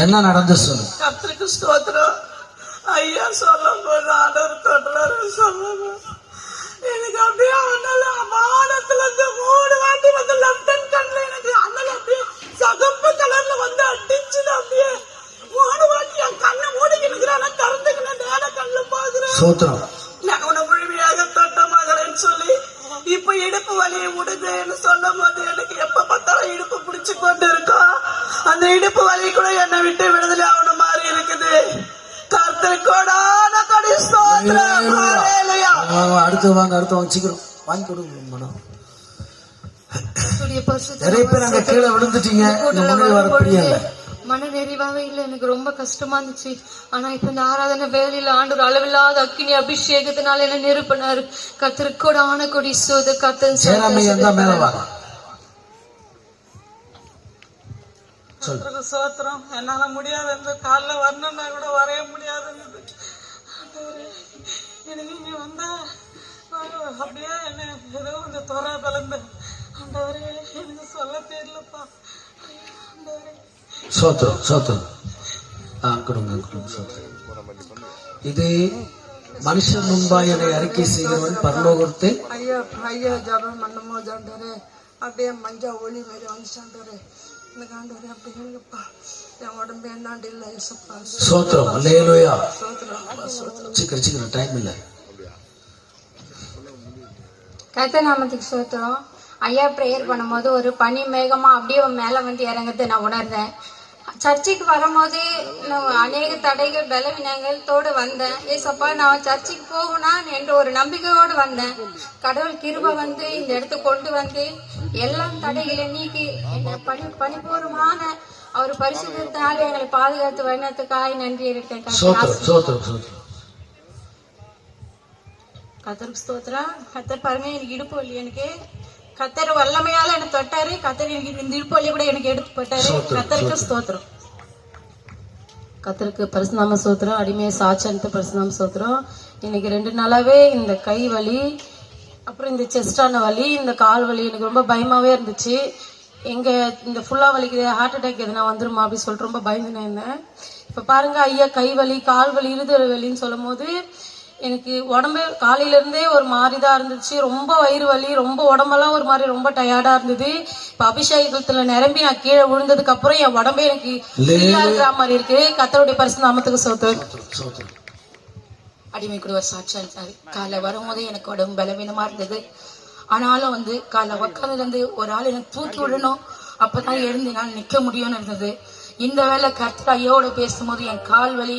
என்ன நடந்து சொல்லு. கர்த்தருக்கு ஸ்தோத்திரம். ஐயா சொல்லும் போது ஆண்டவர் தொடர்ந்து சொல்லணும். எனக்கு அப்படியே அவனால வானத்துல இருந்து 3 வாட்டி வந்து லெப்டன் கண்ணுல எனக்கு அண்ணன் அப்படியே சகப்பு கலர்ல வந்து அடிச்சுது. அப்படியே 3 வாட்டி என் கண்ணை மூடிக்கிட்டு இருக்கிறான். திறந்துக்கினேன், நேர கண்ணு பாக்குறேன். சோத்திரம். நான் உன முழுமையாக தொட்ட மகளன்னு சொல்லி இப்ப இடுப்பு வலியை விடுதுன்னு சொல்லும் போது எனக்கு எப்ப பார்த்தாலும் இடுப்பு பிடிச்சு கொண்டு இருக்கோம். அந்த இடுப்பு வலி கூட என்னை விட்டு விடுதலை ஆகண மாதிரி இருக்குது. கர்த்தருக்கோடான கொடி ஸ்தோத்திரம். ஹல்லேலூயா. அடுத்து வாங்க சீக்கிரம் வாங்கி கொடுங்க மனம். நிறைய பேர் அங்க கீழே விழுந்துட்டீங்க. மன நிறைவாவே இல்லை, எனக்கு ரொம்ப கஷ்டமா இருந்துச்சு. ஆனா இப்ப இந்த ஆராதனை வேலையில ஆண்டவர் அளவில்லாத அக்கினி அபிஷேகத்தினால என்ன நிரூபினாரு. கர்த்தருக்கோடான கொடி சோத கர்த்தன் சோத்திரம். என்னால முடியாது, இந்த காலைல வரணும்னா கூட வரைய முடியாது. எனக்கு இங்க வந்தா அப்படியே என்ன ஏதோ இந்த துறை கலந்த ஆண்டவரே எனக்கு சொல்ல தெரியலப்பா. சோத்திரம் சோத்திரம். இது மனுஷன் முன்பா என்னை அறிக்கை செய்கிறவன் பரலோகத்தை ஐயா ஐயா ஜபம் பண்ணும் போது ஆண்டவரே அப்படியே மஞ்சா ஒளி மாரி வந்துச்சாண்டவரே. எனக்கு ஆண்டவரே அப்படி இல்லப்பா, என் உடம்பு என்னாண்டு இல்ல. சோத்திரம். அல்லேலூயா. சீக்கிரம் சீக்கிரம், டைம் இல்ல. கர்த்தர் நாமத்துக்கு சோத்திரம். ஐயா பிரேயர் பண்ணும்போது ஒரு பனி மேகமா அப்படியே மேல வந்து இறங்குறது நான் உணர்ந்தேன். சர்ச்சுக்கு வரும்போது அநேக தடைகள் பலவீனங்களோடு வந்தேன். ஏசப்பா நான் சர்ச்சுக்கு போகணும் என்ற ஒரு நம்பிக்கையோடு வந்தேன். கடவுள் கிருபை வந்து இந்த இடத்துக்கு கொண்டு வந்து எல்லா தடைகளை நீக்கி பணிபூர்வமான அவர் பரிசுத்தினால எங்களை பாதுகாத்து வழிநடத்துக்காக நன்றி இருக்கேன். கர்த்தருக்கு ஸ்தோத்திரம். கர்த்தர் பாருங்க, எனக்கு இடுப்பு வலி. எனக்கு கர்த்தர் வல்லமையால எனக்கு தொட்டாரு. கர்த்தர் எனக்கு இந்த இடுப்பு வலி கூட எனக்கு எடுத்து போட்டாரு. கர்த்தருக்கு ஸ்தோத்திரம். கர்த்தருக்கு பரிசுநாம ஸ்தோத்திரம். அடிமையை சாட்சனத்து பரிசுநாம ஸ்தோத்திரம். இன்னைக்கு 2 நாளாவே இந்த கை வலி, அப்புறம் இந்த செஸ்டான வலி, இந்த கால் வலி எனக்கு ரொம்ப பயமாவே இருந்துச்சு. எங்க இந்த ஃபுல்லா வலிக்குது, ஹார்ட் அட்டாக் எதுனா வந்துருமா அப்படின்னு சொல்லிட்டு ரொம்ப பயந்துனே இருந்தேன். இப்ப பாருங்க ஐயா கை வலி, கால் வலி, இருதய வலின்னு சொல்லும் போது எனக்கு உடம்பு காலையில இருந்தே ஒரு மாதிரிதான் இருந்துச்சு. ரொம்ப வயிறு வலி, ரொம்ப உடம்பெல்லாம் ஒரு மாதிரி ரொம்ப டயர்டா இருந்தது. இப்ப அபிஷேகத்துல நிரம்பி நான் கீழே விழுந்ததுக்கு அப்புறம் என் உடம்பே எனக்கு இருக்கிற மாதிரி இருக்கு. கர்த்தருடைய பரிசு நாமத்துக்கு சோத்திரம். அடிமை கூட ஒரு சாட்சியா இருக்காரு. காலை வரும்போதே எனக்கு உடம்பு பலவீனமா இருந்தது. ஆனாலும் வந்து காலை உட்காந்துல இருந்து ஒரு ஆள் எனக்கு தூக்கி விடணும், அப்பதான் எழுந்து நான் நிக்க முடியும்னு இருந்தது. இந்த வேலை கர்த்தர் ஐயோட பேசும்போது என் கால் வலி,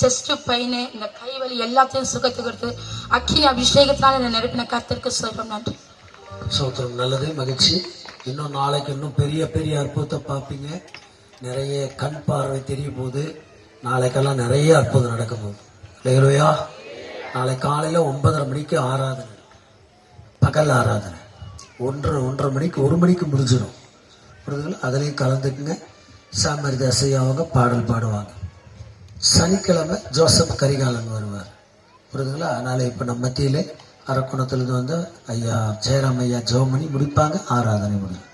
செஸ்ட் பெயின், இந்த கை வலி எல்லாத்தையும் சுகத்துக்கு அக்கினி அபிஷேகத்தினால என்ன நிரப்பின கர்த்தருக்கு சொல்றோம். நன்றி. சோத்திரம். நல்லது, மகிழ்ச்சி. இன்னும் நாளைக்கு இன்னும் பெரிய பெரிய அற்புதத்தை பார்ப்பீங்க. நிறைய கண் பார்வை தெரிய போகுது. நாளைக்கெல்லாம் நிறைய அற்புதம் நடக்க போகுது. இல்லையா? நாளை காலையில 9:30 மணிக்கு ஆராதனை, பகல் ஆராதனை. 1:30 மணிக்கு 1 மணிக்கு முடிஞ்சிடும். அதுலயும் கலந்துக்குங்க. சாமரித அசையாவங்க பாடல் பாடுவாங்க. சனிக்கிழமை ஜோசப் கரிகாலன் வருவார். புரியுதுங்களா? அதனால இப்ப நம்ம மத்தியிலே அரக்கோணத்திலிருந்து வந்து ஐயா ஜெயராம் ஐயா ஜெபம் பண்ணி முடிப்பாங்க. ஆராதனை முடியும்.